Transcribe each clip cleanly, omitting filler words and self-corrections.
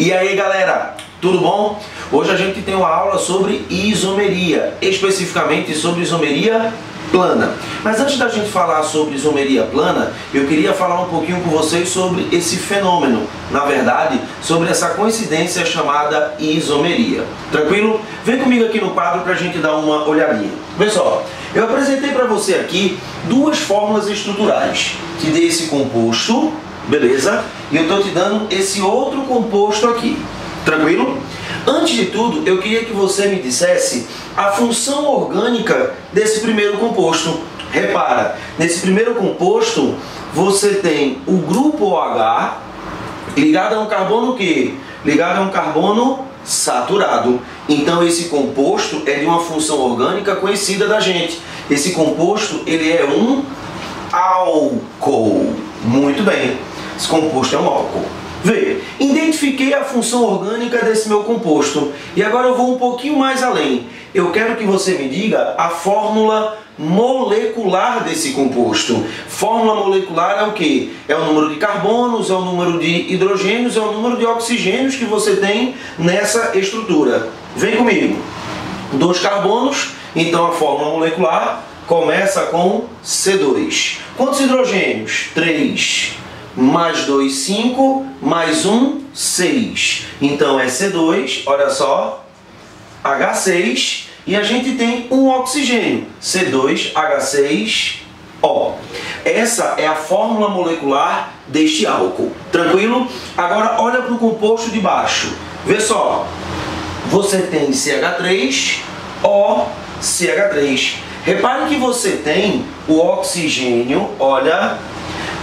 E aí galera, tudo bom? Hoje a gente tem uma aula sobre isomeria, especificamente sobre isomeria plana. Mas antes da gente falar sobre isomeria plana, eu queria falar um pouquinho com vocês sobre esse fenômeno, na verdade, sobre essa coincidência chamada isomeria. Tranquilo? Vem comigo aqui no quadro para a gente dar uma olhadinha. Pessoal, eu apresentei para você aqui duas fórmulas estruturais. Te dei esse composto, beleza? E eu estou te dando esse outro composto aqui. Tranquilo? Antes de tudo, eu queria que você me dissesse a função orgânica desse primeiro composto. Repara, nesse primeiro composto, você tem o grupo OH ligado a um carbono o quê? Ligado a um carbono saturado. Então esse composto é de uma função orgânica conhecida da gente. Esse composto, ele é um álcool. Muito bem. Esse composto é um álcool. Vê, identifiquei a função orgânica desse meu composto. E agora eu vou um pouquinho mais além. Eu quero que você me diga a fórmula molecular desse composto. Fórmula molecular é o quê? É o número de carbonos, é o número de hidrogênios, é o número de oxigênios que você tem nessa estrutura. Vem comigo. 2 carbonos, então a fórmula molecular começa com C2. Quantos hidrogênios? 3. Mais 2, 5, mais 1, 6. Então é C2, olha só, H6, e a gente tem um oxigênio, C2H6O. Essa é a fórmula molecular deste álcool. Tranquilo? Agora olha para o composto de baixo. Vê só, você tem CH3O, CH3. Repare que você tem o oxigênio, olha,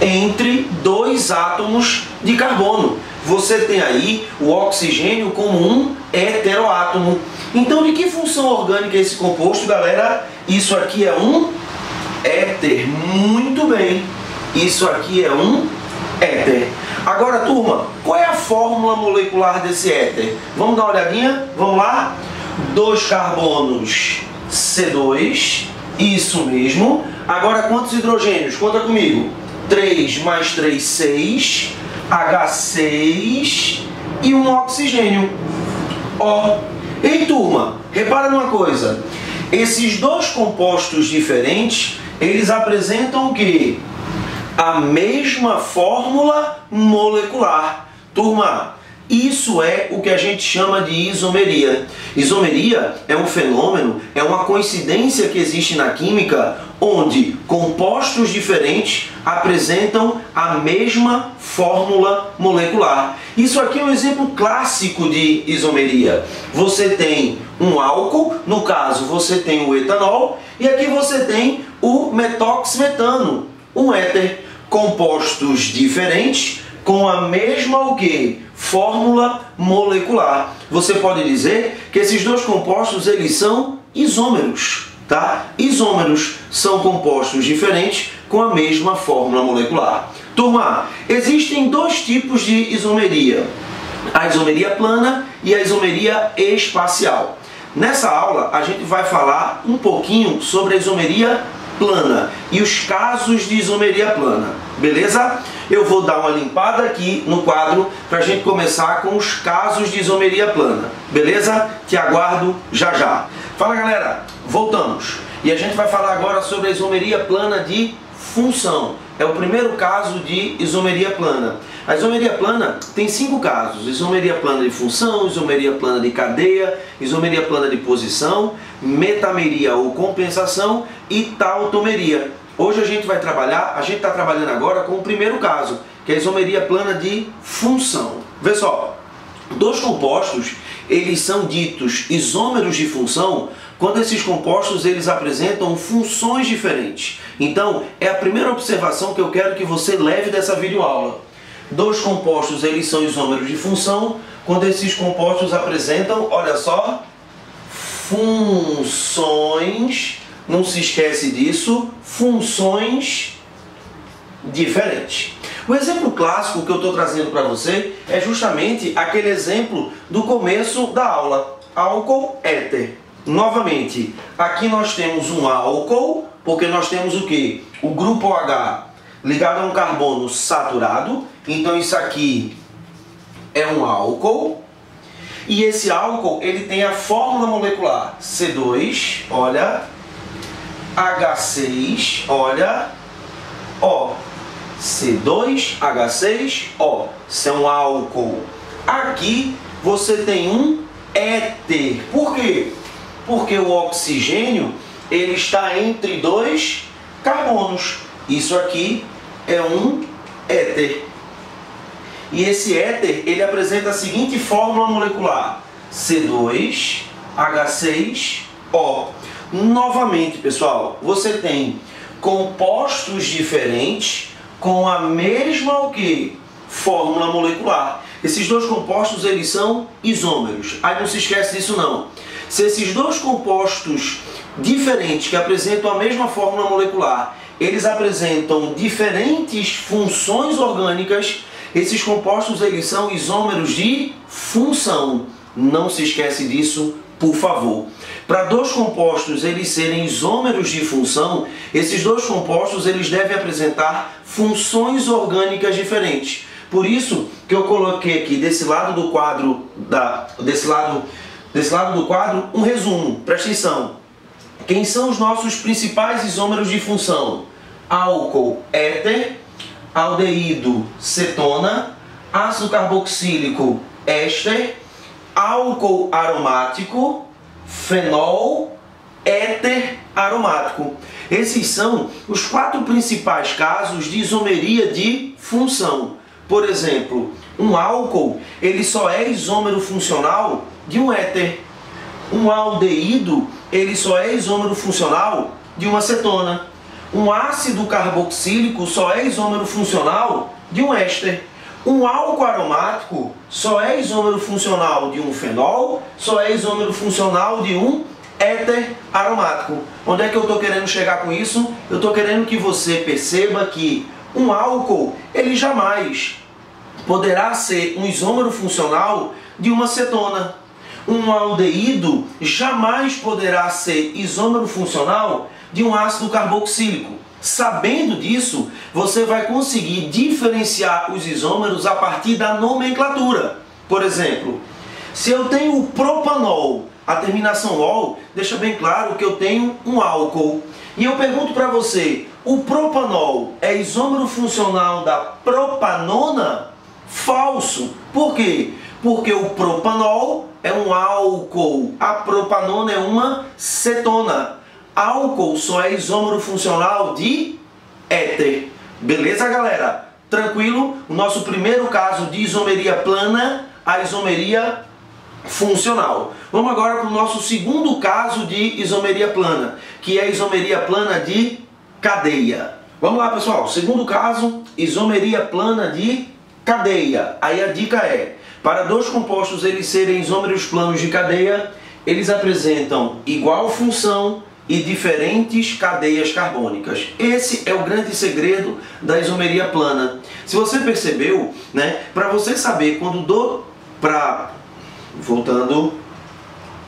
entre 2 átomos de carbono. Você tem aí o oxigênio como um heteroátomo. Então, de que função orgânica é esse composto, galera? Isso aqui é um éter. Muito bem. Isso aqui é um éter. Agora, turma, qual é a fórmula molecular desse éter? Vamos dar uma olhadinha? Vamos lá? 2 carbonos, C2. Isso mesmo. Agora, quantos hidrogênios? Conta comigo. 3 mais 3, 6, H6 e um oxigênio. Ó. Ei, turma, repara numa coisa. Esses dois compostos diferentes, eles apresentam o quê? A mesma fórmula molecular. Turma, isso é o que a gente chama de isomeria. Isomeria é um fenômeno, é uma coincidência que existe na química onde compostos diferentes apresentam a mesma fórmula molecular. Isso aqui é um exemplo clássico de isomeria. Você tem um álcool, no caso você tem o etanol, e aqui você tem o metóximetano, um éter. Compostos diferentes com a mesma o quê? Fórmula molecular. Você pode dizer que esses dois compostos eles são isômeros, tá? Isômeros são compostos diferentes com a mesma fórmula molecular. Turma, existem 2 tipos de isomeria: a isomeria plana e a isomeria espacial. Nessa aula a gente vai falar um pouquinho sobre a isomeria plana e os casos de isomeria plana, beleza? Eu vou dar uma limpada aqui no quadro para a gente começar com os casos de isomeria plana, beleza? Te aguardo já já. Fala galera, voltamos e a gente vai falar agora sobre a isomeria plana de função. É o primeiro caso de isomeria plana. A isomeria plana tem 5 casos: isomeria plana de função, isomeria plana de cadeia, isomeria plana de posição, metameria ou compensação e tautomeria. Hoje a gente está trabalhando agora com o primeiro caso, que é a isomeria plana de função. Vê só, 2 compostos, eles são ditos isômeros de função quando esses compostos eles apresentam funções diferentes. Então, é a primeira observação que eu quero que você leve dessa videoaula. 2 compostos eles são isômeros de função quando esses compostos apresentam, olha só, funções, não se esquece disso, funções diferentes. O exemplo clássico que eu estou trazendo para você é justamente aquele exemplo do começo da aula: álcool, éter. Novamente, aqui nós temos um álcool, porque nós temos o quê? O grupo OH ligado a um carbono saturado. Então isso aqui é um álcool. E esse álcool, ele tem a fórmula molecular C2, olha, H6, olha, O. C2H6O. Isso é um álcool. Aqui você tem um éter. Por quê? Porque o oxigênio ele está entre dois carbonos. Isso aqui é um éter. E esse éter ele apresenta a seguinte fórmula molecular: C2H6O. Novamente, pessoal, você tem compostos diferentes com a mesma o quê? Fórmula molecular. Esses dois compostos eles são isômeros. Aí não se esquece disso não. Se esses dois compostos diferentes que apresentam a mesma fórmula molecular, eles apresentam diferentes funções orgânicas, esses compostos eles são isômeros de função. Não se esquece disso, por favor. Para dois compostos eles serem isômeros de função, esses dois compostos eles devem apresentar funções orgânicas diferentes. Por isso que eu coloquei aqui desse lado do quadro, desse lado do quadro, um resumo. Presta atenção. Quem são os nossos principais isômeros de função? Álcool, éter, aldeído, cetona, ácido carboxílico, éster, álcool aromático, fenol, éter aromático. Esses são os 4 principais casos de isomeria de função. Por exemplo, um álcool ele só é isômero funcional de um éter. Um aldeído ele só é isômero funcional de uma cetona. Um ácido carboxílico só é isômero funcional de um éster. Um álcool aromático só é isômero funcional de um fenol, só é isômero funcional de um éter aromático. Onde é que eu estou querendo chegar com isso? Eu estou querendo que você perceba que um álcool, ele jamais poderá ser um isômero funcional de uma cetona. Um aldeído jamais poderá ser isômero funcional de um ácido carboxílico. Sabendo disso, você vai conseguir diferenciar os isômeros a partir da nomenclatura. Por exemplo, se eu tenho o propanol, a terminação ol, deixa bem claro que eu tenho um álcool. E eu pergunto para você, o propanol é isômero funcional da propanona? Falso. Por quê? Porque o propanol é um álcool, a propanona é uma cetona. Álcool só é isômero funcional de éter. Beleza, galera? Tranquilo? O nosso primeiro caso de isomeria plana, a isomeria funcional. Vamos agora para o nosso segundo caso de isomeria plana, que é a isomeria plana de cadeia. Vamos lá, pessoal. Segundo caso, isomeria plana de cadeia. Aí a dica é, para dois compostos eles serem isômeros planos de cadeia, eles apresentam igual função e diferentes cadeias carbônicas. Esse é o grande segredo da isomeria plana. Se você percebeu, né, para você saber quando voltando,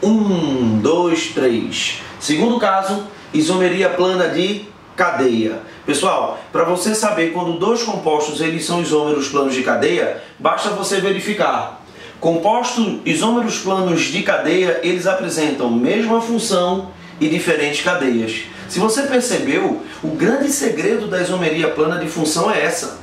1, 2, 3. Segundo caso, isomeria plana de cadeia. Pessoal, para você saber quando dois compostos eles são isômeros planos de cadeia, basta você verificar. Compostos isômeros planos de cadeia, eles apresentam mesma função e diferentes cadeias. Se você percebeu, o grande segredo da isomeria plana de função é essa.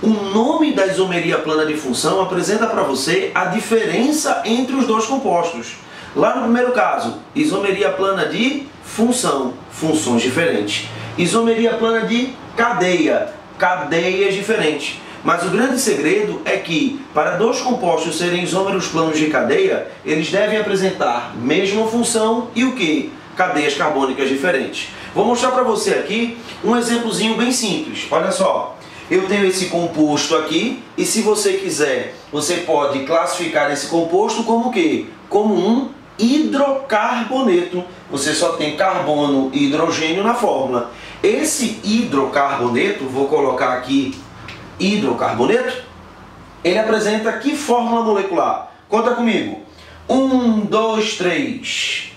O nome da isomeria plana de função apresenta para você a diferença entre os dois compostos. Lá no primeiro caso, isomeria plana de função, funções diferentes. Isomeria plana de cadeia, cadeias diferentes. Mas o grande segredo é que, para dois compostos serem isômeros planos de cadeia, eles devem apresentar mesma função e o quê? Cadeias carbônicas diferentes. Vou mostrar para você aqui um exemplozinho bem simples. Olha só, eu tenho esse composto aqui e se você quiser, você pode classificar esse composto como o quê? Como um hidrocarboneto. Você só tem carbono e hidrogênio na fórmula. Esse hidrocarboneto, vou colocar aqui hidrocarboneto, ele apresenta que fórmula molecular? Conta comigo. 1, 2, 3.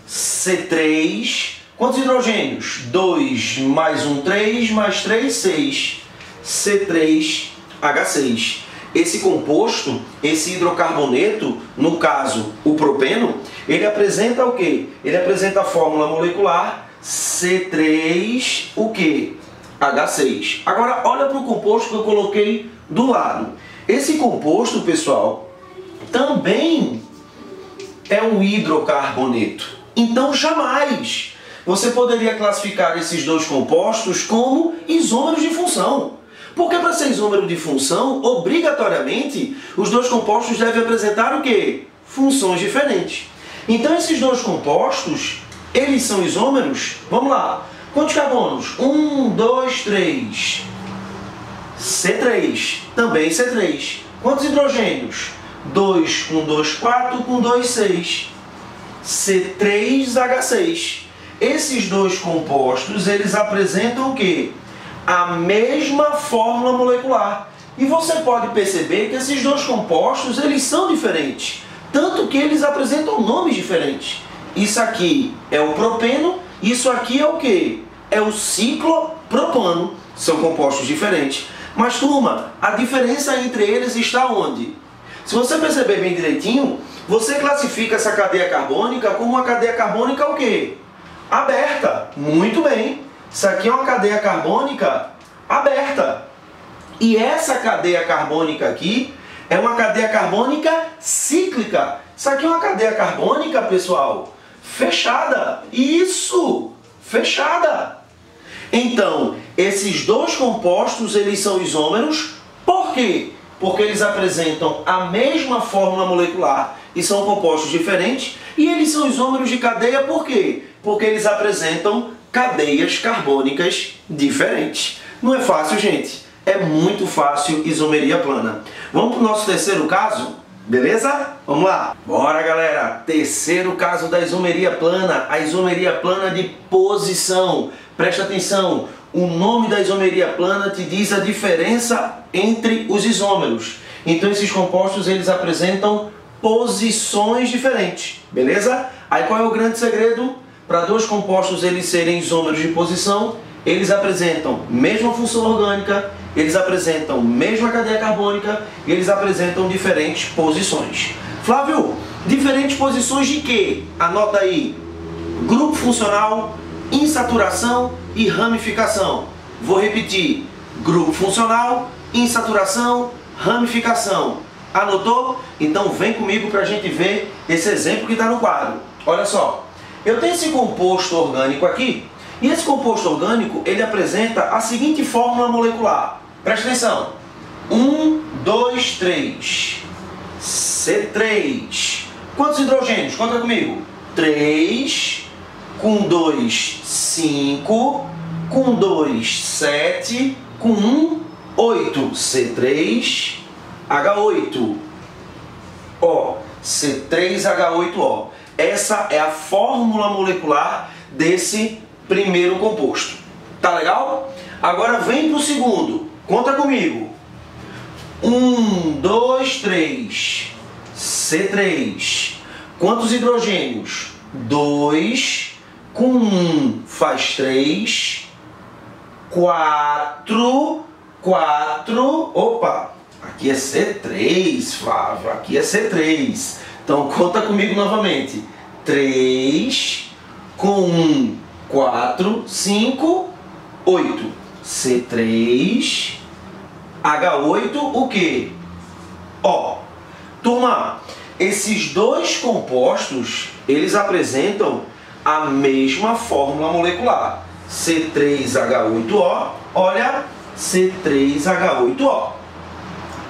C3, quantos hidrogênios? 2 mais 1, 3, mais 3, 6. C3H6. esse composto, esse hidrocarboneto, no caso o propeno, ele apresenta o quê? Ele apresenta a fórmula molecular C3, o quê? H6. Agora, olha para o composto que eu coloquei do lado. Esse composto, pessoal, também é um hidrocarboneto. Então, jamais você poderia classificar esses dois compostos como isômeros de função. Porque para ser isômero de função, obrigatoriamente, os dois compostos devem apresentar o quê? Funções diferentes. Então, esses dois compostos, eles são isômeros. Vamos lá. Quantos carbonos? 1, 2, 3. C3. Também C3. Quantos hidrogênios? 2 com 2, 4 com 2, 6. C3H6. Esses dois compostos, eles apresentam o quê? A mesma fórmula molecular. E você pode perceber que esses dois compostos, eles são diferentes. Tanto que eles apresentam nomes diferentes. Isso aqui é o propeno, isso aqui é o quê? É o ciclopropano. São compostos diferentes. Mas, turma, a diferença entre eles está onde? Se você perceber bem direitinho, você classifica essa cadeia carbônica como uma cadeia carbônica o quê? Aberta. Muito bem. Isso aqui é uma cadeia carbônica aberta. E essa cadeia carbônica aqui é uma cadeia carbônica cíclica. Isso aqui é uma cadeia carbônica, pessoal, fechada. Isso! Fechada. Então, esses dois compostos, eles são isômeros. Por quê? Porque eles apresentam a mesma fórmula molecular e são compostos diferentes. E eles são isômeros de cadeia por quê? Porque eles apresentam cadeias carbônicas diferentes. Não é fácil, gente. É muito fácil isomeria plana. Vamos para o nosso terceiro caso? Beleza? Vamos lá. Bora, galera. Terceiro caso da isomeria plana. A isomeria plana de posição. Presta atenção. O nome da isomeria plana te diz a diferença entre os isômeros. Então, esses compostos, eles apresentam posições diferentes. Beleza? Aí, qual é o grande segredo? Para dois compostos eles serem isômeros de posição, eles apresentam mesma função orgânica, eles apresentam mesma cadeia carbônica e eles apresentam diferentes posições. Flávio, diferentes posições de quê? Anota aí. Grupo funcional, insaturação e ramificação. Vou repetir. Grupo funcional, insaturação, ramificação. Anotou? Então vem comigo para a gente ver esse exemplo que está no quadro. Olha só. Eu tenho esse composto orgânico aqui, e esse composto orgânico, ele apresenta a seguinte fórmula molecular. Presta atenção. 1, 2, 3. C3. Quantos hidrogênios? Conta comigo. 3, com 2, 5, com 2, 7, com 1, 8. C3, H8. Ó, C3H8O. Essa é a fórmula molecular desse primeiro composto. Tá legal? Agora vem para o segundo. Conta comigo. 1, 2, 3. C3. Quantos hidrogênios? 2. Com 1 faz 3. 4. 4. Opa! Aqui é C3, Flávio. Aqui é C3. Então, conta comigo novamente. 3, com 1, 4, 5, 8. C3, H8, o quê? Ó, turma, esses dois compostos, eles apresentam a mesma fórmula molecular. C3H8O, olha, C3H8O.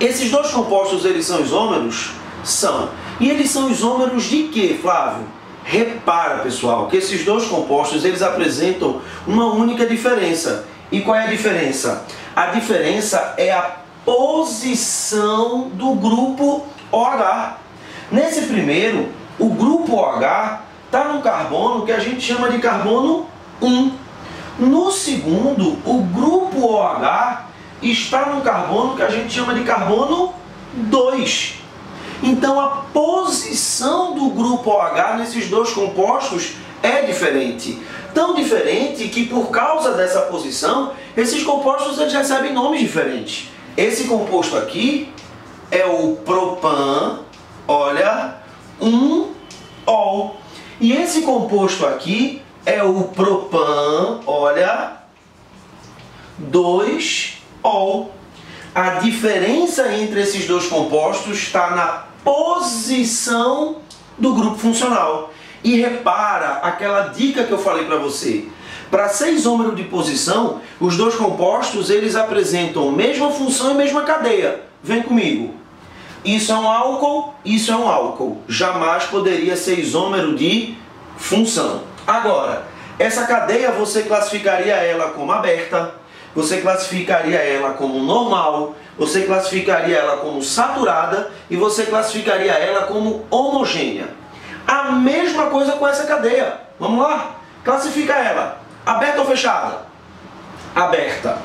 Esses dois compostos, eles são isômeros? São. E eles são isômeros de quê, Flávio? Repara, pessoal, que esses dois compostos, eles apresentam uma única diferença. E qual é a diferença? A diferença é a posição do grupo OH. Nesse primeiro, o grupo OH está num carbono que a gente chama de carbono 1. No segundo, o grupo OH está num carbono que a gente chama de carbono 2. Então, a posição do grupo OH nesses dois compostos é diferente. Tão diferente que, por causa dessa posição, esses compostos eles recebem nomes diferentes. Esse composto aqui é o propan, olha, 1-ol. E esse composto aqui é o propan, olha, 2-ol. A diferença entre esses dois compostos está na posição do grupo funcional. E repara aquela dica que eu falei para você. Para ser isômero de posição, os dois compostos eles apresentam mesma função e mesma cadeia. Vem comigo. Isso é um álcool, isso é um álcool. Jamais poderia ser isômero de função. Agora, essa cadeia você classificaria ela como aberta, você classificaria ela como normal, você classificaria ela como saturada e você classificaria ela como homogênea. A mesma coisa com essa cadeia. Vamos lá? Classifica ela. Aberta ou fechada? Aberta.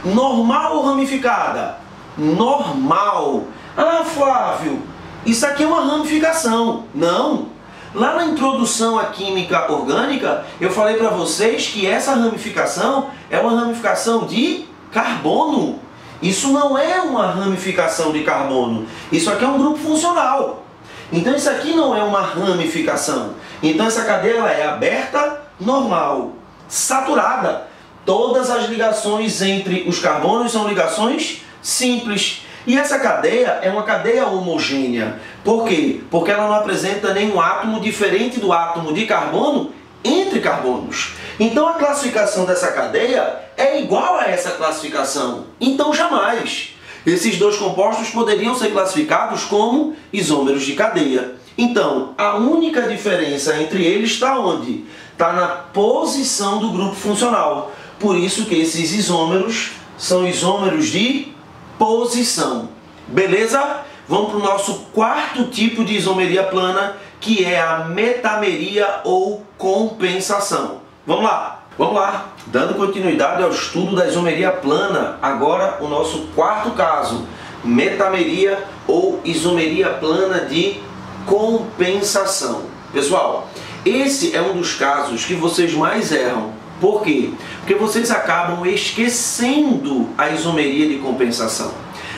Normal ou ramificada? Normal. Ah, Flávio, isso aqui é uma ramificação. Não. Lá na introdução à química orgânica, eu falei para vocês que essa ramificação é uma ramificação de carbono. Isso não é uma ramificação de carbono. Isso aqui é um grupo funcional. Então isso aqui não é uma ramificação. Então essa cadeia ela é aberta, normal, saturada. Todas as ligações entre os carbonos são ligações simples. E essa cadeia é uma cadeia homogênea. Por quê? Porque ela não apresenta nenhum átomo diferente do átomo de carbono entre carbonos. Então a classificação dessa cadeia é igual a essa classificação. Então jamais esses dois compostos poderiam ser classificados como isômeros de cadeia. Então a única diferença entre eles está onde? Está na posição do grupo funcional. Por isso que esses isômeros são isômeros de posição. Beleza? Vamos para o nosso quarto tipo de isomeria plana, que é a metameria ou compensação. Vamos lá? Vamos lá. Dando continuidade ao estudo da isomeria plana, agora o nosso quarto caso, metameria ou isomeria plana de compensação. Pessoal, esse é um dos casos que vocês mais erram. Por quê? Porque vocês acabam esquecendo a isomeria de compensação.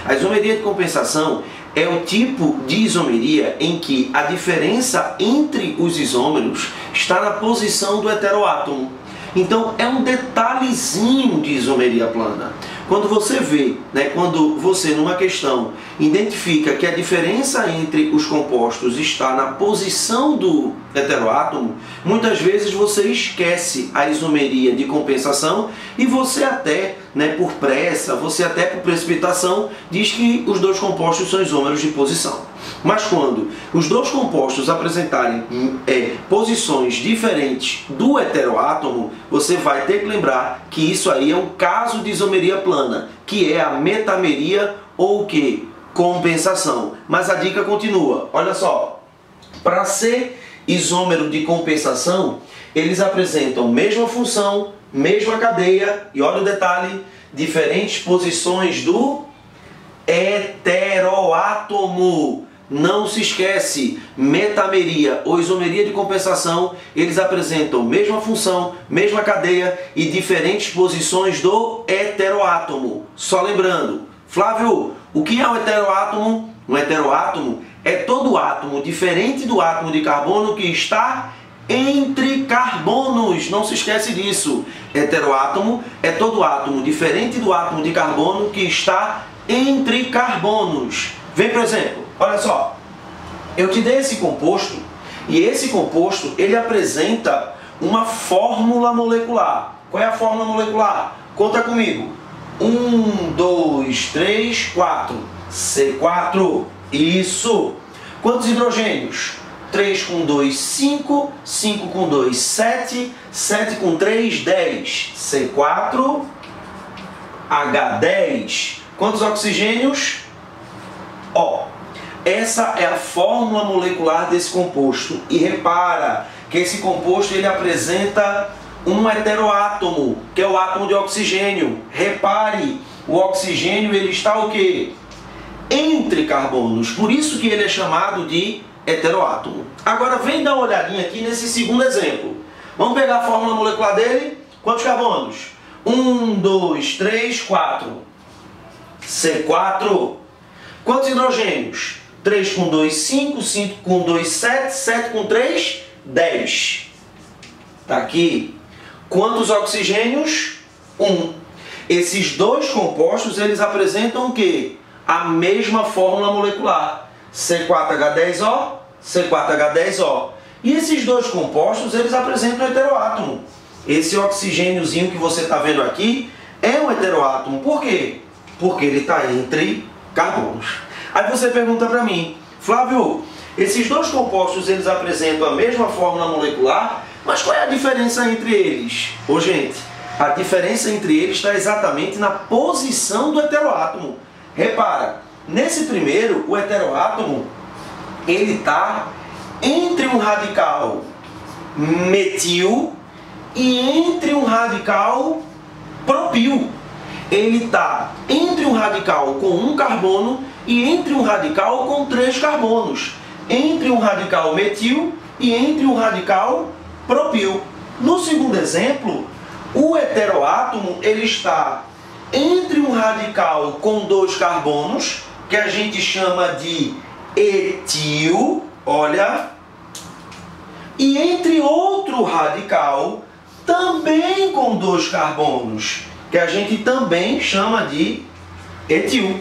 A isomeria de compensação é o tipo de isomeria em que a diferença entre os isômeros está na posição do heteroátomo. Então é um detalhezinho de isomeria plana. Quando você vê, quando você numa questão identifica que a diferença entre os compostos está na posição do heteroátomo, muitas vezes você esquece a isomeria de compensação e você até, por pressa, você até por precipitação, diz que os dois compostos são isômeros de posição. Mas quando os dois compostos apresentarem posições diferentes do heteroátomo, você vai ter que lembrar que isso aí é um caso de isomeria plana, que é a metameria ou o que? Compensação. Mas a dica continua. Olha só, para ser isômero de compensação, eles apresentam mesma função, mesma cadeia, e olha o detalhe, diferentes posições do heteroátomo. Não se esquece, metameria ou isomeria de compensação, eles apresentam mesma função, mesma cadeia e diferentes posições do heteroátomo. Só lembrando, Flávio, o que é um heteroátomo? Um heteroátomo é todo átomo diferente do átomo de carbono que está entre carbonos. Não se esquece disso. Heteroátomo é todo átomo diferente do átomo de carbono que está entre carbonos. Vem por exemplo. Olha só, eu te dei esse composto e esse composto ele apresenta uma fórmula molecular. Qual é a fórmula molecular? Conta comigo. 1, 2, 3, 4. C4. Isso. Quantos hidrogênios? 3 com 2, 5. 5 com 2, 7. 7 com 3, 10. C4. H10. Quantos oxigênios? O. Essa é a fórmula molecular desse composto. E repara que esse composto ele apresenta um heteroátomo, que é o átomo de oxigênio. Repare, o oxigênio ele está o quê? Entre carbonos. Por isso que ele é chamado de heteroátomo. Agora vem dar uma olhadinha aqui nesse segundo exemplo. Vamos pegar a fórmula molecular dele. Quantos carbonos? 1, 2, 3, 4. C4. Quantos hidrogênios? 3 com 2, 5, 5 com 2, 7, 7 com 3, 10. Tá aqui. Quantos oxigênios? 1. Esses dois compostos, eles apresentam o quê? A mesma fórmula molecular. C4H10O, C4H10O. E esses dois compostos, eles apresentam um heteroátomo. Esse oxigêniozinho que você está vendo aqui é um heteroátomo. Por quê? Porque ele está entre carbonos. Aí você pergunta para mim, Flávio, esses dois compostos, eles apresentam a mesma fórmula molecular, mas qual é a diferença entre eles? Ô, gente, a diferença entre eles está exatamente na posição do heteroátomo. Repara, nesse primeiro, o heteroátomo, ele está entre um radical metil e entre um radical propil. Ele está entre um radical com 1 carbono e entre um radical com 3 carbonos. Entre um radical metil e entre um radical propil. No segundo exemplo, o heteroátomo ele está entre um radical com 2 carbonos, que a gente chama de etil, olha, e entre outro radical também com 2 carbonos, que a gente também chama de etil.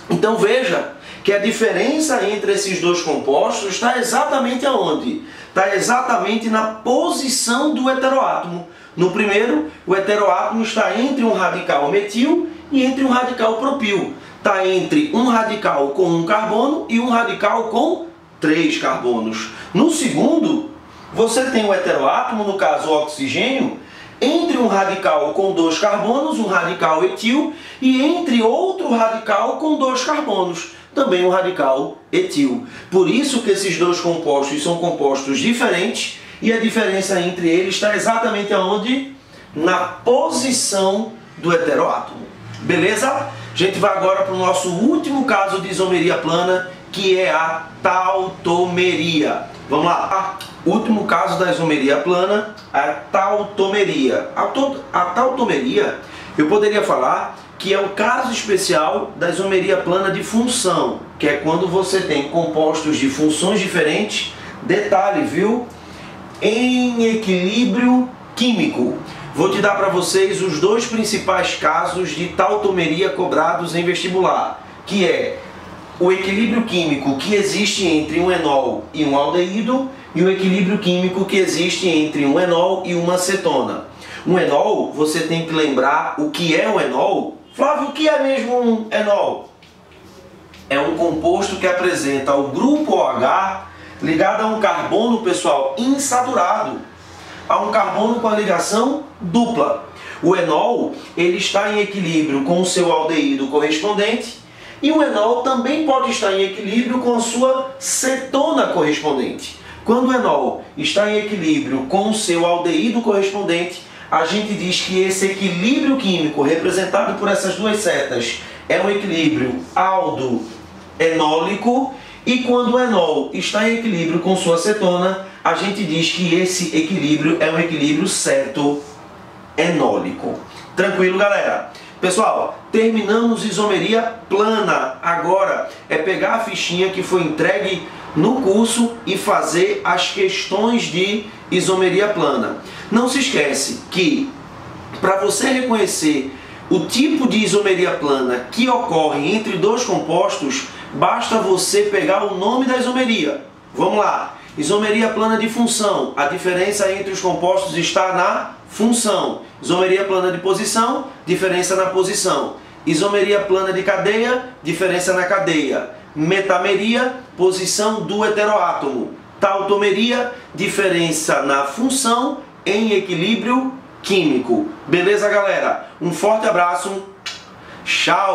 Então veja que a diferença entre esses dois compostos está exatamente aonde? Está exatamente na posição do heteroátomo. No primeiro, o heteroátomo está entre um radical metil e entre um radical propil. Está entre um radical com 1 carbono e um radical com 3 carbonos. No segundo, você tem o heteroátomo, no caso o oxigênio, entre um radical com 2 carbonos, um radical etil, e entre outro radical com 2 carbonos, também um radical etil. Por isso que esses dois compostos são compostos diferentes e a diferença entre eles está exatamente aonde? Na posição do heteroátomo. Beleza? A gente vai agora para o nosso último caso de isomeria plana, que é a tautomeria. Vamos lá. Último caso da isomeria plana, a tautomeria. A tautomeria, eu poderia falar que é o caso especial da isomeria plana de função, que é quando você tem compostos de funções diferentes, detalhe, viu? Em equilíbrio químico. Vou te dar para vocês os dois principais casos de tautomeria cobrados em vestibular, que é o equilíbrio químico que existe entre um enol e um aldeído e o equilíbrio químico que existe entre um enol e uma cetona. Um enol, você tem que lembrar o que é um enol. Flávio, o que é mesmo um enol? É um composto que apresenta o grupo OH ligado a um carbono, pessoal, insaturado, a um carbono com a ligação dupla. O enol, ele está em equilíbrio com o seu aldeído correspondente e o enol também pode estar em equilíbrio com a sua cetona correspondente. Quando o enol está em equilíbrio com o seu aldeído correspondente, a gente diz que esse equilíbrio químico representado por essas duas setas é um equilíbrio aldo-enólico, e quando o enol está em equilíbrio com sua cetona, a gente diz que esse equilíbrio é um equilíbrio ceto-enólico. Tranquilo, galera? Pessoal, terminamos isomeria plana. Agora é pegar a fichinha que foi entregue no curso e fazer as questões de isomeria plana. Não se esquece que para você reconhecer o tipo de isomeria plana que ocorre entre dois compostos, basta você pegar o nome da isomeria. Vamos lá. Isomeria plana de função. A diferença entre os compostos está na função. Isomeria plana de posição, diferença na posição. Isomeria plana de cadeia, diferença na cadeia. Metameria, posição do heteroátomo. Tautomeria, diferença na função em equilíbrio químico. Beleza, galera? Um forte abraço. Tchau!